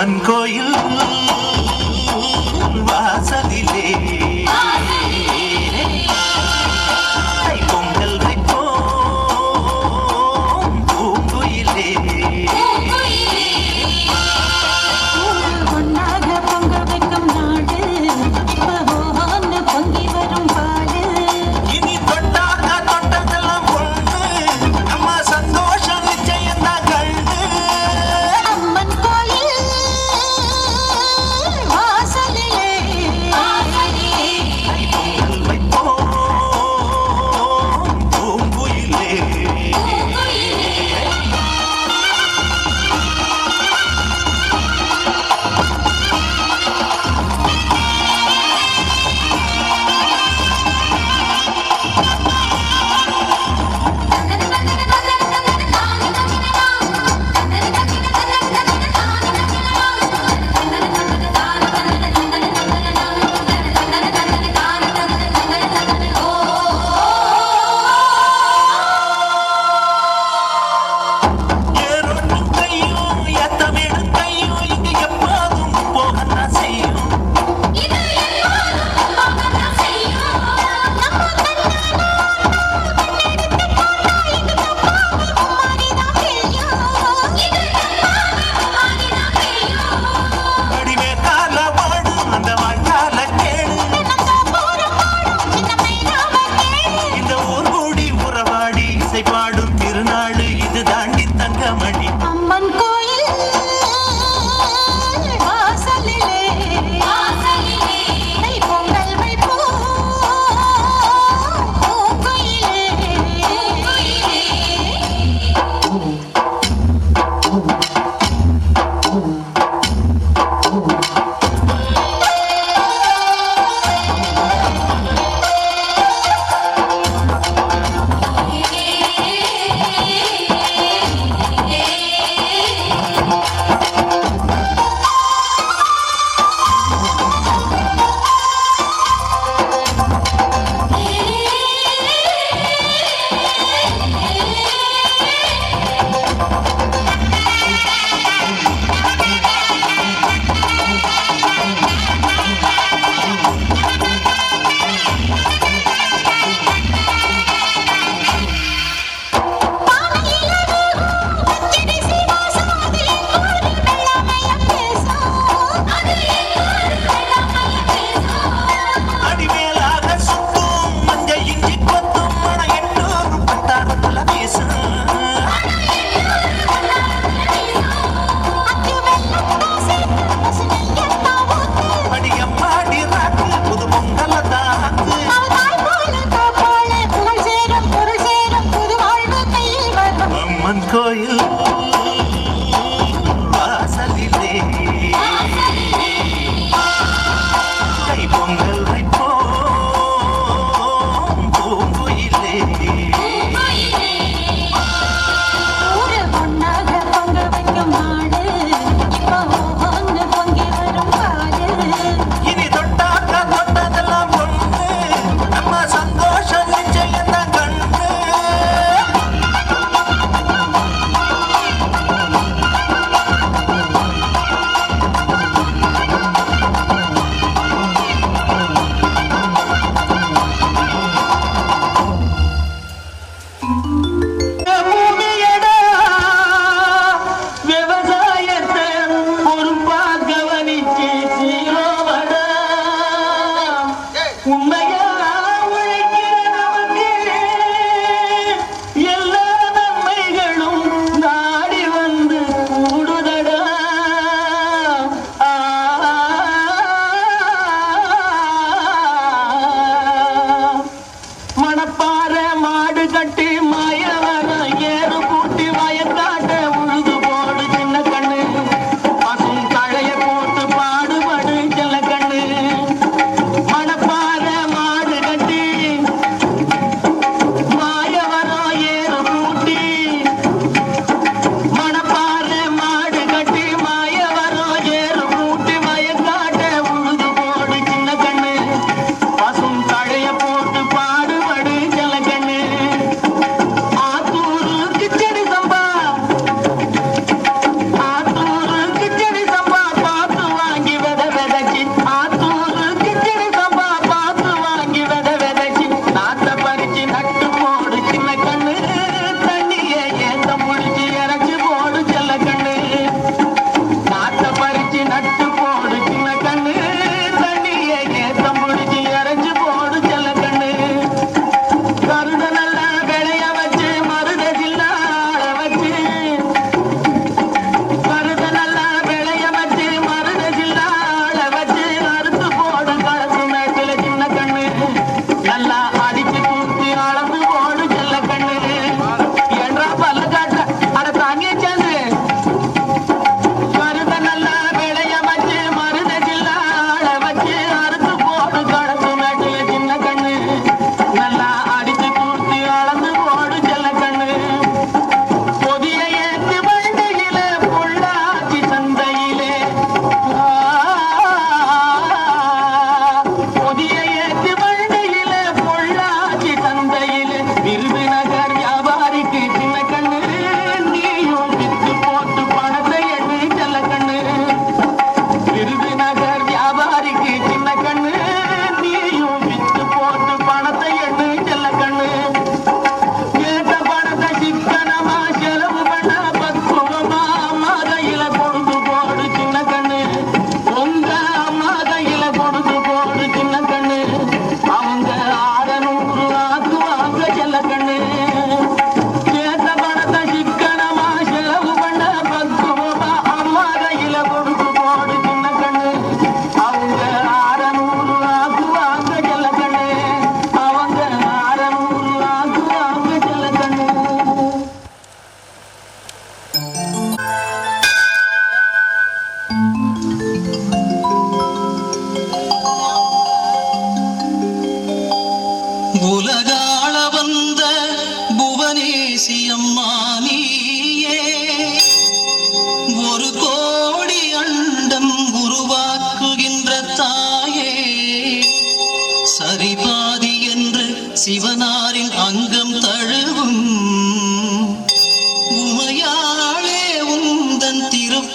அம்மன் கோயில் வாசலிலே பொங்கல் வைப்போம் பூங்குயிலே. ஒன்னாக பொங்க வைக்கும் நாடு பொங்கி வரும் பாடு. இனி தொட்டாக தொட்டதெல்லாம் பொண்ணு நம்ம சந்தோஷம் நிச்சயம் தான் கண்டு. அம்மன் கோயில் வாசலிலே பொங்கல் வைப்போம் பூங்குயிலே. ஏறொட்டும் கையும் ஏத்தமிடும் கையும் இங்கு எப்போதும் போகத்தான் செய்யும். அடிமேத்தால வாடு அந்த வாழ்நாள கேடு. இந்த ஊர் கூடி உறவாடி இசை பாடும் திருநாடு இது தாண்டி தங்கமணி. அம்மன் கோயில் வாசலிலே பொங்கல் வைப்போம் பூங்குயிலே. அடிமேலாக சுத்தும் மஞ்ச இஞ்சி கொத்தும் மன எண்ணூறு பட்டாரத்துல பேசும். அடியம்மாடி ராக்கு புது பொங்கல தாக்கு. அம்மன் கோயில் வாசலிலே கை பொங்கல் வைப்போம் பூங்குயிலே. இனி தொட்டாக்க தொட்டதெல்லாம் பொண்ணு நம்ம சந்தோஷம் நிச்சயம் தான் கண்டு.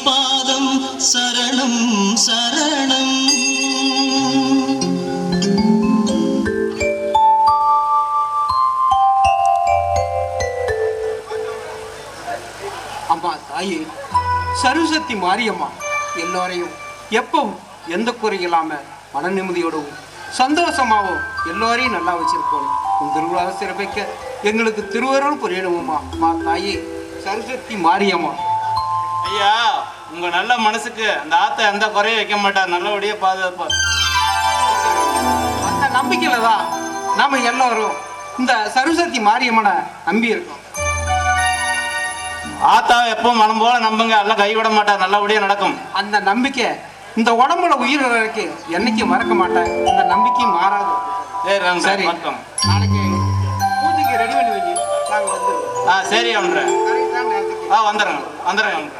பாதம் சரணம் சரணம். அம்மா தாயே, சரஸ்வதி மாரியம்மா எல்லோரையும் எப்பவும் எந்த குறை இல்லாம மன நிம்மதியோடவும் சந்தோஷமாகவும் எல்லோரையும் நல்லா வச்சிருக்கணும். உன் திருவிழாவை சிறப்பிக்க எங்களுக்கு திருவருள் புரியணுமா அம்மா தாயே சரஸ்வதி மாரியம்மா. ஐயா, உங்க நல்ல மனசுக்கு அந்த ஆத்த எந்த குறையும் வைக்க மாட்டார், நல்லபடியா பாதுகாப்பார். அந்த நம்பிக்கையில தான் நாம எல்லோரும் இந்த சரஸ்வதி மாரியம்மனை நம்பி இருக்கோம். ஆத்தாவை எப்பவும் மனம் போல நம்புங்க, எல்லாம் கைவிட மாட்டார், நல்லபடியா நடக்கும். அந்த நம்பிக்கை இந்த உடம்புல உயிர் வரைக்கும் என்னைக்கு மறக்க மாட்டேன். இந்த நம்பிக்கையும் மாறாது. சரி வணக்கம். நாளைக்கு பூஜைக்கு ரெடி பண்ணி வைங்க, நாங்க வந்துடுவோம். சரி அவன்ற வந்துடுறேங்க வந்துடுறேங்க.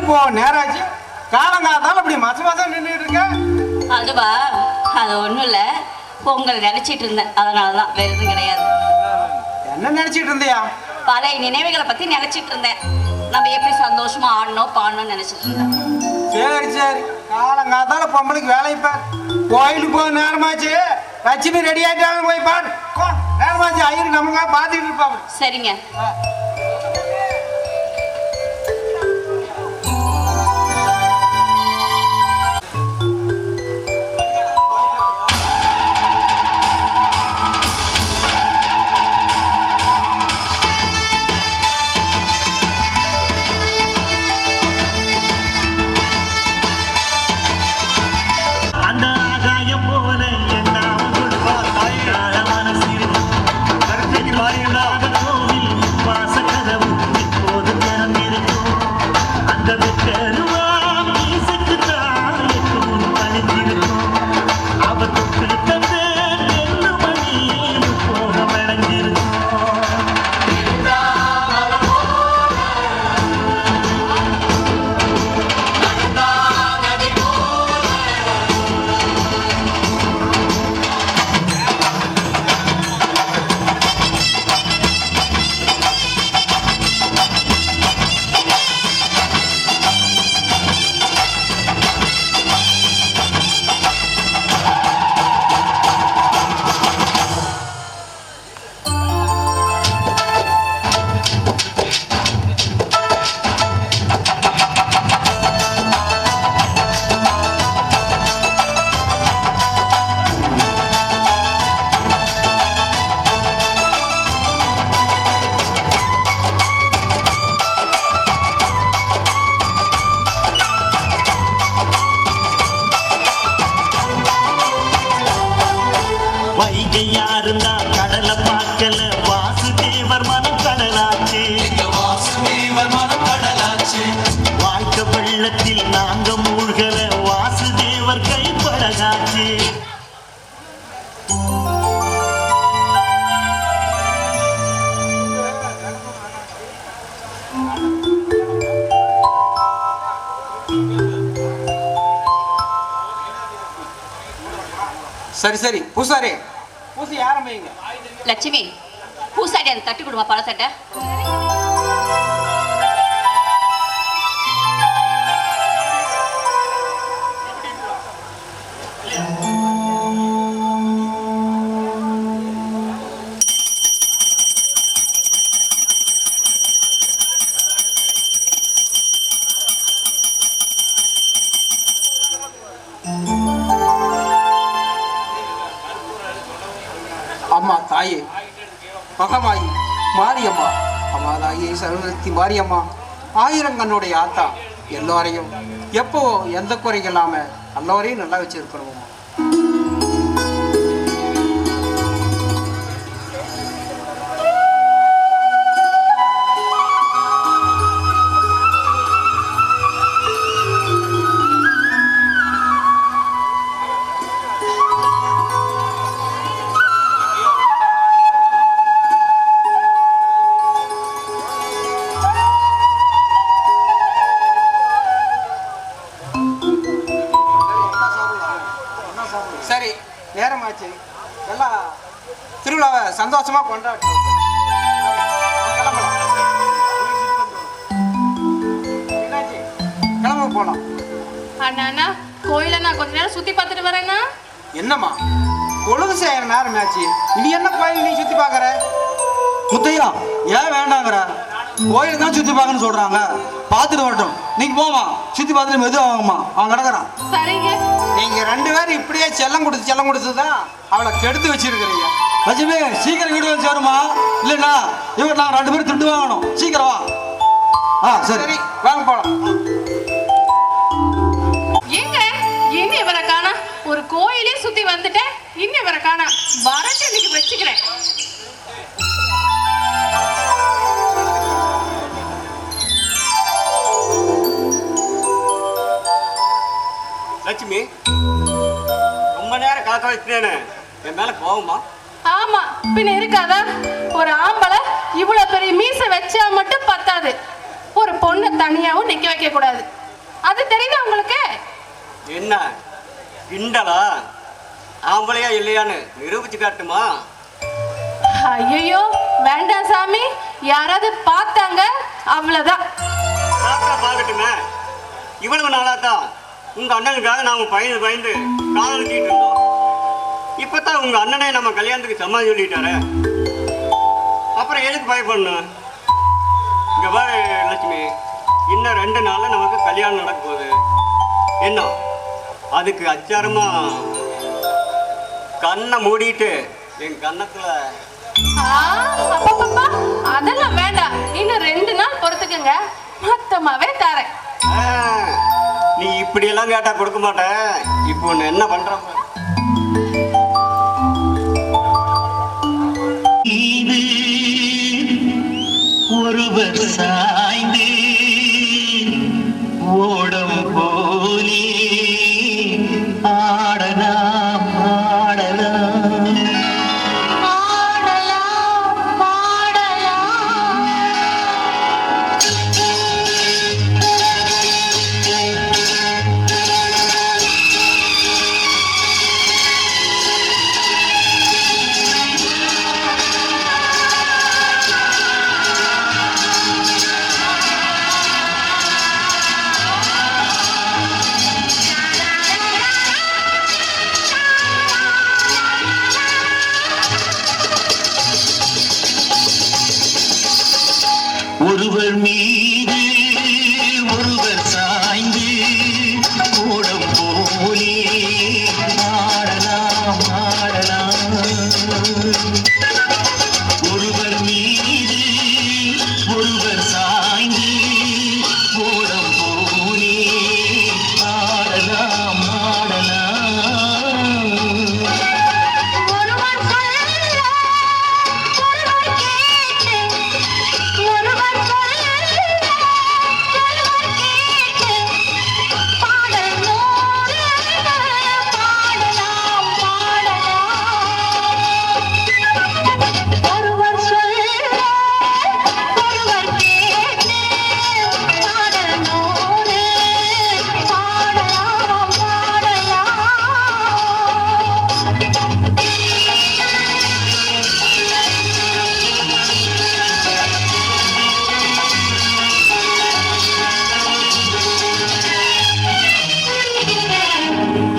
போ நேராச்சு. காலங்காத்தால அப்படி மாசம் நின்றுட்டு இருக்க. அதுவா, அது ஒண்ணும் இல்ல, உங்களை நினைச்சிட்டு இருந்தேன், அதனாலதான், வேற எதுவும் கிடையாது. என்ன நினைச்சிட்டு இருந்தியா? பழைய நினைவுகளை பத்தி நினைச்சிட்டு இருந்தேன். நம்ம எப்படி சந்தோஷமா ஆடணும் பாடணும்னு நினைச்சிட்டு இருந்தேன். சரி சரி, காலங்காத்தால பொம்பளைக்கு வேலையை பார். கோயிலுக்கு போக நேரமாச்சு. லட்சுமி ரெடி ஆயிட்டாங்க, போய் பாரு. நேரமாச்சு, ஐயரு நமக்காக பார்த்துட்டு இருப்பாங்க. சரிங்க. சரி சரி, பூசாரி பூசி ஆரம்பிங்க. லட்சுமி, பூசாடி அந்த தட்டு கொடுமா, பழத்தட்டை. அம்மா தாயே, மகமாயி மாரியம்மா, அம்மா தாயே சரஸ்வதி மாரியம்மா, ஆயிரங்கண்ணுடைய ஆத்தா, எல்லாரையும் எப்போ எந்த குறைகள் இல்லாம எல்லாரையும் நல்லா வச்சிருக்கணும். சரி, நேரமாச்சு, எல்லாம் திருவிழாவை சந்தோஷமா கொண்டாடு. கிளம்ப போலாம். அண்ணா, கோயில நான் கொஞ்ச நேரம் சுத்தி பார்த்துட்டு வரேன்னா. என்னம்மா பொழுது செய்யற நேரம் ஆச்சு, இனி என்ன கோயில் நீ சுத்தி பாக்குற? முத்தையா, ஏன் வேண்டாங்கிற? கோயில் தான் சுத்தி பார்க்கன்னு சொல்றாங்க, பார்த்துட்டு வரட்டும். நீங்க போமா, சுத்தி பார்த்துட்டு மெதுவாகுமா, அவன் கிடக்குறான். சரிங்க. நீங்க ரெண்டு பேரும் இப்படியே செல்லம் கொடுத்துதான் அவளை கெடுத்து வச்சிருக்கிறீங்க. லட்சுமி, சீக்கிரம் வீடு வந்து சேருமா, இல்லைன்னா இவர் நாங்கள் ரெண்டு பேரும் திண்டு வாங்கணும். சீக்கிரம் வா. சரி, வாங்க போலாம். எங்க இன்னும் இவரை காணா? ஒரு கோயிலே சுத்தி வந்துட்டேன், இன்னும் இவரை காணா. வரட்டு இன்னைக்கு வச்சுக்கிறேன். லட்சுமி, ரொம்ப நேரம் காக்க வச்சுட்டேன்னு என் மேல கோவமா? ஆமா, பின்ன இருக்காதா? ஒரு ஆம்பளை இவ்வளவு பெரிய மீசை வச்சா மட்டும் பத்தாது, ஒரு பொண்ணு தனியாவும் நிக்க வைக்க கூடாது. அது தெரியுதா உங்களுக்கு? என்ன கிண்டலா? ஆம்பளையா இல்லையான்னு நிரூபிச்சு காட்டுமா? ஐயோ வேண்டாம் சாமி, யாராவது பார்த்தாங்க அவ்வளவுதான். பார்க்கட்டுமே. இவ்வளவு நாளா தான் உங்க அண்ணனுக்காக நாம பயந்து காதலிச்சிட்டு இருந்தோம். இப்பதான் உங்க அண்ணனே நம்ம கல்யாணத்துக்கு சம்மதம் சொல்லிட்டாரு. அப்புறம் எதுக்கு பயப்படணும்? இங்க பாரு லட்சுமி, இன்னும் 2 நாள்ல நமக்கு கல்யாணம் நடக்க போகுது. என்ன அதுக்கு அச்சாரமா கண்ணை மூடிட்டு என் கண்ணத்துல அதெல்லாம் வேண்டாம். இன்னும் 2 நாள் பொறுத்துக்குங்க, மொத்தமாவே தரேன். நீ இப்படி எல்லாம் கேட்டா கொடுக்க மாட்டேன். இப்போ ஒண்ணு என்ன பண்ற? ஒருவர் சாய்ந்து ஓடம் போலே ஆடலாம் ஆடலாம் ஒருவர் மீது ஒருவர் சாய்ந்து ஓடம் போலே ஆடலாம் ஆடலாம். ஒருவர் மீது ஒருவர் சாய்ந்து ஓடம் போலே ஆடலாம் ஆடலாம்.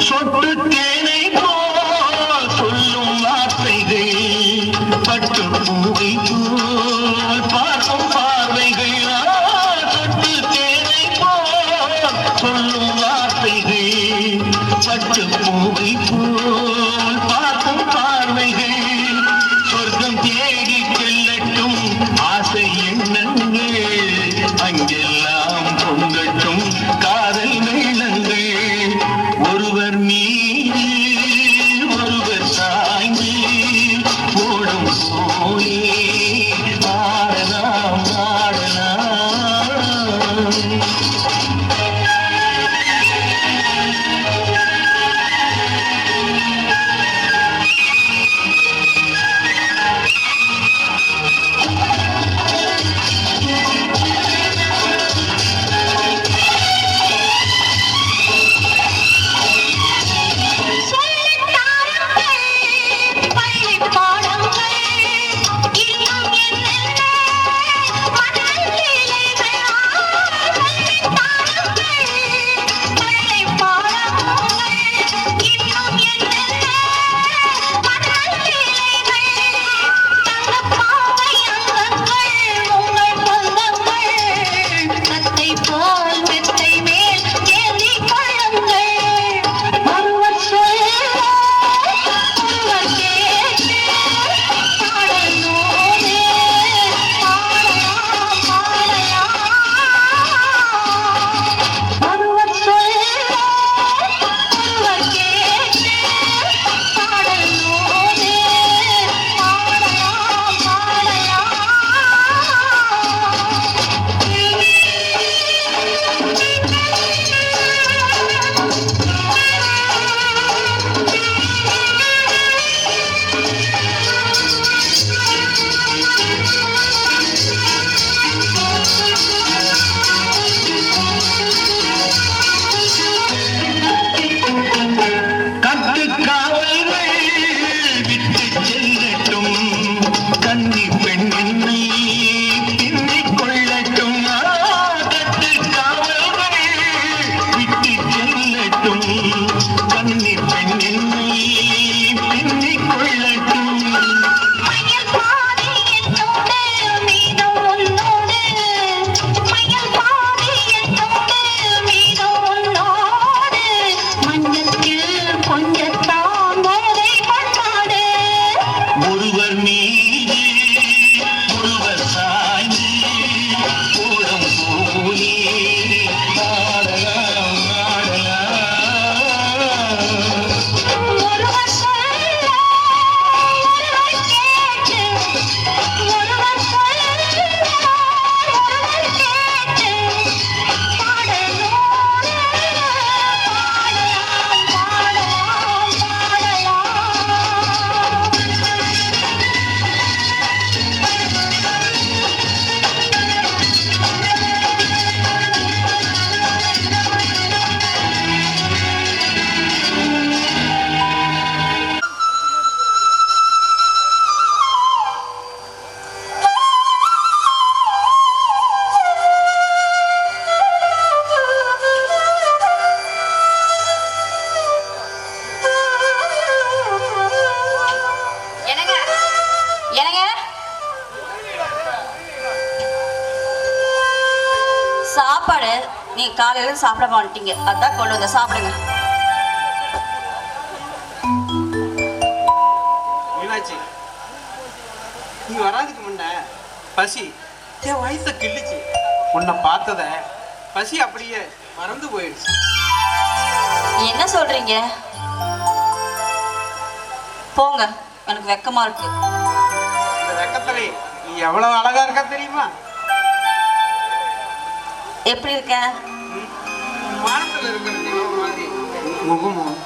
சொட்டு தேனை போல் சொல்லும் வார்த்தைகள், பட்டு பூவை போல் பார்க்கும் பார்வைகள். சொட்டு தேனை போல் சொல்லும் வார்த்தைகள், பட்டு பூவை போல் பார்க்கும் பார்வைகள். சொர்க்கம் தேடி செல்லட்டும் ஆசை எண்ணங்கள், அங்கெல்லாம் பொங்கட்டும் காதல் மேளங்கள். ஒருவர் மீது ஒருவர் சாய்ந்து ஓடும் போலே ஆடலாம் ஆடலாம். கொள்ளட்டும் கன்னி பெண்ணென்னை பின்னிக் கொள்ளட்டும் மயில் பாதி என்னோடு மீதம் உன்னோடு மயில் பாதி என்னோடு மீதம் உன்னோடு மஞ்சத்தில் கொஞ்சத்தான் போதை கொண்டாடு ஒருவர் மீது ஒருவர் சாய்ந்து கூடம் போலே ஆடலாம் ஆடலாம் ஒருவர் சொல்ல ஒருவர் கேட்டு ஒருவர் சொல்ல ஒருவர் கேட்டு பாடலோடு பாடலாம் பாடலாம் என்னங்க என்னங்க சாப்பாடு நீங்க காலையில சாப்பிட மாட்டீங்க, அதான் கொண்டு வந்து சாப்பிடுங்க. மீனாட்சி, நீ வராதுக்கு முன்ன பசி என் வயசை கிள்ளிச்சு. உன்னை பார்த்தத பசி அப்படியே மறந்து போயிடுச்சு. என்ன சொல்றீங்க? போங்க, எனக்கு வெக்கமா இருக்கு. இந்த வெக்கத்திலே நீ எவ்வளவு அழகா இருக்கா தெரியுமா? எப்படி இருக்க? வானத்துல இருக்கிற நிலவு மாதிரி முகமும்,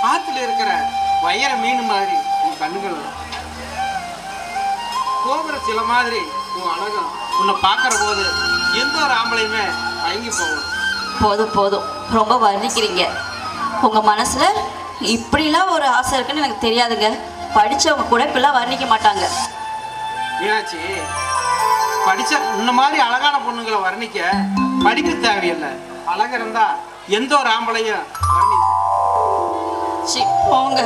ஆத்துல இருக்கிற வைர மீன் மாதிரி உன் கண்ணுகள், கோபுர சில மாதிரி உன் அழகம். உன்னை பார்க்கற போது எந்த ஒரு ஆம்பளையுமே மயங்கி போகும். போதும் போதும், ரொம்ப வர்ணிக்கிறீங்க. உங்க மனசுல இப்படிலாம் ஒரு ஆசை இருக்குன்னு எனக்கு தெரியாதுங்க. படிச்சவங்க கூட இப்படிலாம் வர்ணிக்க மாட்டாங்க. மீனாட்சி, படிச்ச இந்த மாதிரி அழகான பொண்ணுங்களை வர்ணிக்க படிப்பு தேவையில்லை. அழகு இருந்தா எந்த ஒரு ஆம்பளையும் வர்ணிக்க. சி, போங்க.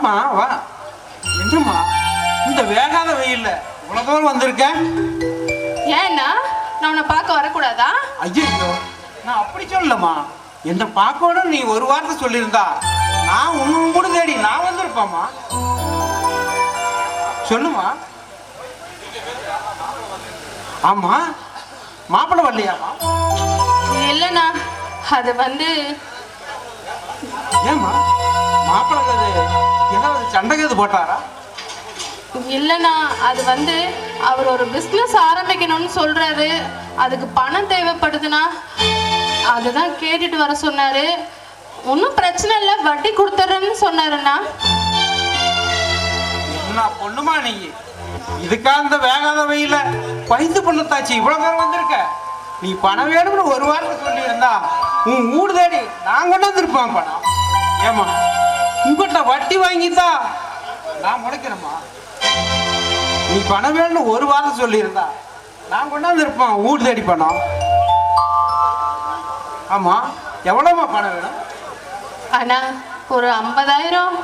வாமா வா. என்னம்மா இந்த வேகாத வெயில்ல இவ்வளவு தூரம் வந்திருக்கேன்? ஏன்னா நான் உன்னை பார்க்க வரக்கூடாதா? ஐயோ, நான் அப்படி சொல்லலம்மா. என்ன பார்க்கணும் நீ ஒரு வார்த்தை சொல்லியிருந்தா நான் உன் கூட தேடி நான் வந்திருப்பேம்மா. சொல்லுமா. ஆமா, மாப்பிள்ளை வரலையாமா? இல்லைண்ணா, அது வந்து ஏம்மா மாப்பிள்ளை ஏதாவது சண்டைக்கு போட்டாரா? இல்லைண்ணா, அது வந்து அவர் ஒரு பிஸ்னஸ் ஆரம்பிக்கணும்னு சொல்றாரு. அதுக்கு பணம் தேவைப்படுதுண்ணா. அதுதான் கேட்டுட்டு வர சொன்னாரு. ஒன்றும் பிரச்சனை இல்லை, வட்டி கொடுத்துட்றேன்னு சொன்னாருண்ணா. என்ன பொண்ணுமா நீ? இதுக்கா இந்த வேகாத வெயில பைத்து பண்ணத்தாச்சு இவ்வளவு தூரம் வந்திருக்க? நீ பணம் வேணும்னு ஒரு வார்த்தை சொல்லியிருந்தா உன் ஊடு தேடி நான் கொண்டாந்துருப்பான் பணம். ஏமா உங்ககிட்ட வட்டி வாங்கித்தா நான் முளைக்கிறேம்மா. நீ பணம் வேணும்னு ஒரு வார்த்தை சொல்லியிருந்தா நான் கொண்டாந்துருப்பான் ஊடு தேடி பணம். ஆமா, எவ்வளோமா பணம் வேணும்? அண்ணா, ஒரு 50,000.